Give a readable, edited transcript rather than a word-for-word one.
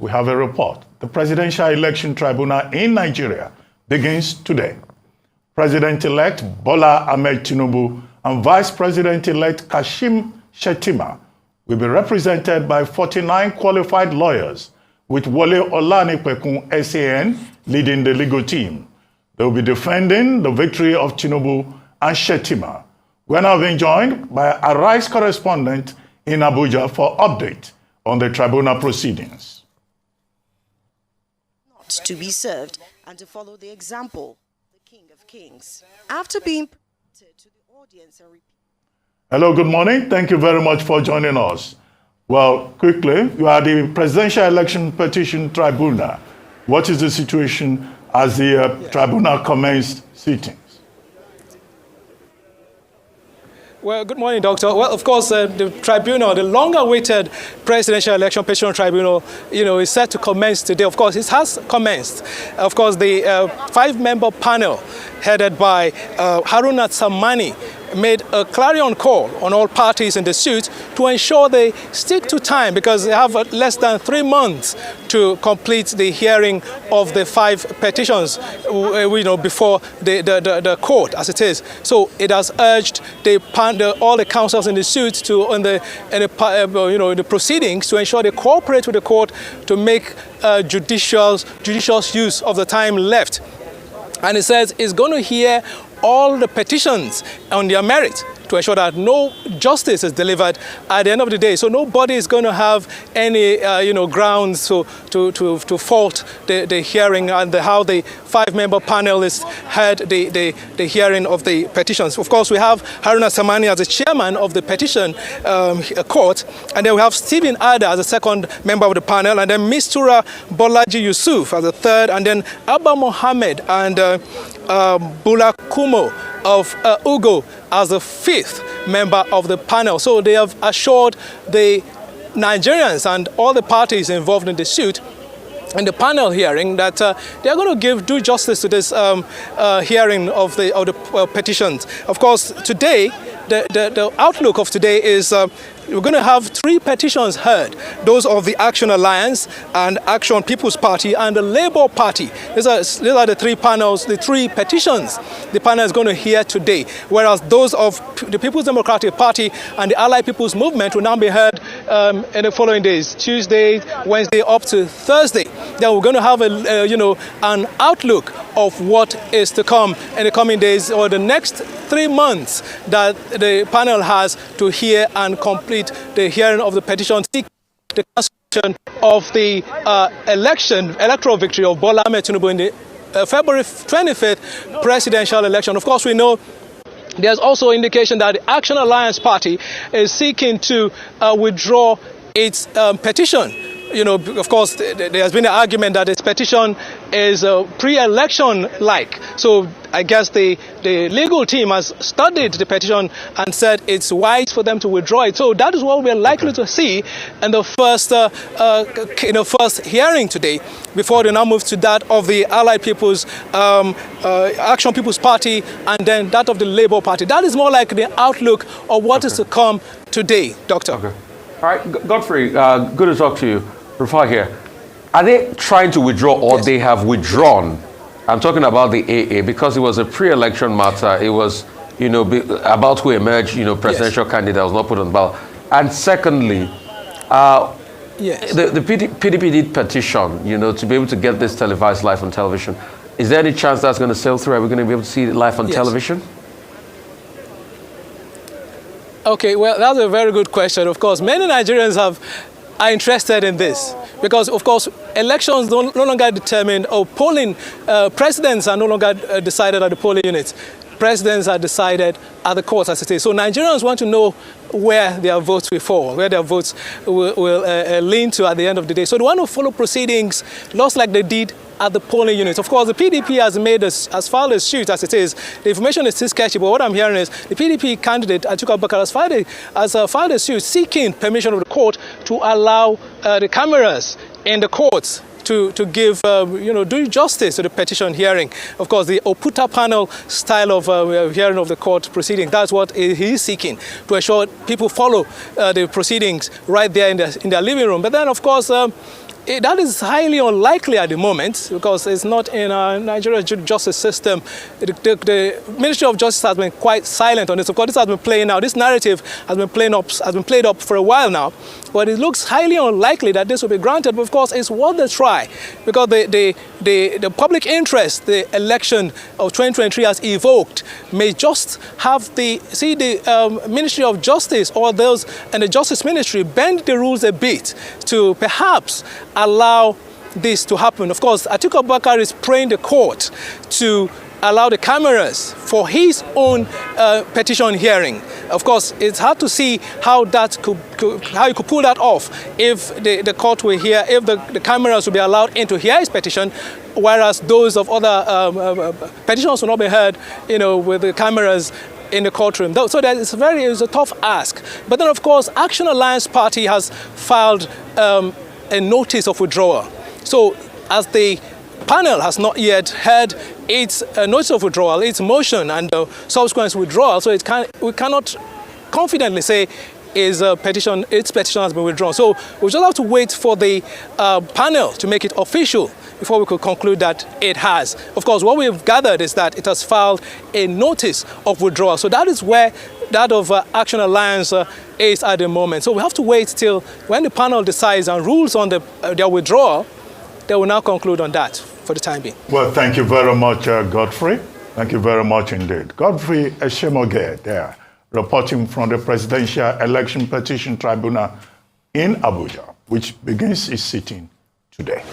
we have a report. The Presidential Election Tribunal in Nigeria begins today. President-elect Bola Ahmed Tinubu and Vice President-elect Kashim Shettima will be represented by 49 qualified lawyers, with Wole Olanipekun SAN leading the legal team. They will be defending the victory of Tinubu and Shettima. We're now being joined by a Arise correspondent in Abuja for update on the tribunal proceedings. Not to be served and to follow the example, the King of Kings. After being presented to the audience and Hello, good morning. Thank you very much for joining us. Well, quickly, you are the Presidential Election Petition Tribunal. What is the situation as the tribunal commenced sittings? Well, good morning, Doctor. Well, of course, the tribunal, the long-awaited Presidential Election Petition Tribunal, is set to commence today. Of course, it has commenced. Of course, the five-member panel headed by Haruna Tsammani made a clarion call on all parties in the suit to ensure they stick to time, because they have less than 3 months to complete the hearing of the 5 petitions, before the court, as it is. So it has urged all the counsels in the suit to, in the proceedings, to ensure they cooperate with the court to make judicious use of the time left. And it says it's going to hear all the petitions on their merit to ensure that no justice is delivered at the end of the day. So nobody is going to have any, grounds to fault the hearing and how the 5-member panelists heard the hearing of the petitions. Of course, we have Haruna Tsammani as the chairman of the petition court, and then we have Stephen Ada as the second member of the panel, and then Mistura Bolaji Yusuf as the third, and then Abba Mohammed and Bula Kumo of Ugo as the 5th member of the panel. So they have assured the Nigerians and all the parties involved in the suit in the panel hearing that they are going to give due justice to this hearing of the petitions. Of course, today, the outlook of today is we're going to have 3 petitions heard, those of the Action Alliance and Action People's Party and the Labour Party. These are the 3 panels, the 3 petitions the panel is going to hear today, whereas those of the People's Democratic Party and the Allied People's Movement will now be heard in the following days, Tuesday, Wednesday, up to Thursday. Then we're going to have an outlook of what is to come in the coming days or the next 3 months that the panel has to hear and complete the hearing of the petition seeking the cancellation of the electoral victory of Bola Ahmed Tinubu in the February 25th presidential election. Of course, we know there's also indication that the Action Alliance Party is seeking to withdraw its petition. Of course, there has been an argument that this petition is pre-election-like. So I guess the legal team has studied the petition and said it's wise for them to withdraw it. So that is what we're likely to see in the first hearing today, before they now move to that of the Allied People's Action People's Party and then that of the Labour Party. That is more like the outlook of what is to come today, Doctor. Okay. All right, Godfrey, good to talk to you. Rufai here. Are they trying to withdraw or they have withdrawn? I'm talking about the AA because it was a pre-election matter. It was, about who emerged, presidential candidate was not put on the ballot. And secondly, the PDP did petition, to be able to get this televised live on television. Is there any chance that's going to sail through? Are we going to be able to see it live on television? Okay, well, that's a very good question. Of course, many Nigerians are interested in this because, of course, elections no longer determined, or polling, presidents are no longer decided at the polling units. Presidents are decided at the courts, as it is. So Nigerians want to know where their votes will fall, where their votes will lean to at the end of the day. So they want to follow proceedings, just like they did at the polling units. Of course, the PDP has filed a suit as it is. The information is still sketchy, but what I'm hearing is the PDP candidate, Atiku Abubakar, has filed a suit seeking permission of the court to allow the cameras in the courts to give due justice to the petition hearing. Of course, the Oputa panel style of hearing of the court proceeding, that's what he is seeking, to ensure people follow the proceedings right there in their living room. But then, of course, that is highly unlikely at the moment because it's not in our Nigerian justice system. The Ministry of Justice has been quite silent on this. Of course, this has been playing out. This narrative has been played up for a while now. But it looks highly unlikely that this will be granted. But of course, it's worth the try because the public interest the election of 2023 has evoked may just have the Ministry of Justice or those in the Justice Ministry bend the rules a bit to perhaps allow this to happen. Of course, Atiku Abubakar is praying the court to allow the cameras for his own petition hearing. Of course, it's hard to see how he could pull that off if the court will hear, if the cameras will be allowed in to hear his petition, whereas those of other petitions will not be heard, with the cameras in the courtroom. So that it's a tough ask. But then, of course, Action Alliance Party has filed a notice of withdrawal. So as the panel has not yet heard its notice of withdrawal, its motion and subsequent withdrawal, so we cannot confidently say its petition has been withdrawn. So we just have to wait for the panel to make it official before we could conclude that it has. Of course, what we've gathered is that it has filed a notice of withdrawal. So that is where that of Action Alliance is at the moment. So we have to wait till when the panel decides and rules on their withdrawal, they will now conclude on that for the time being. Well, thank you very much, Godfrey. Thank you very much indeed. Godfrey Eshemoge there, reporting from the Presidential Election Petition Tribunal in Abuja, which begins its sitting today.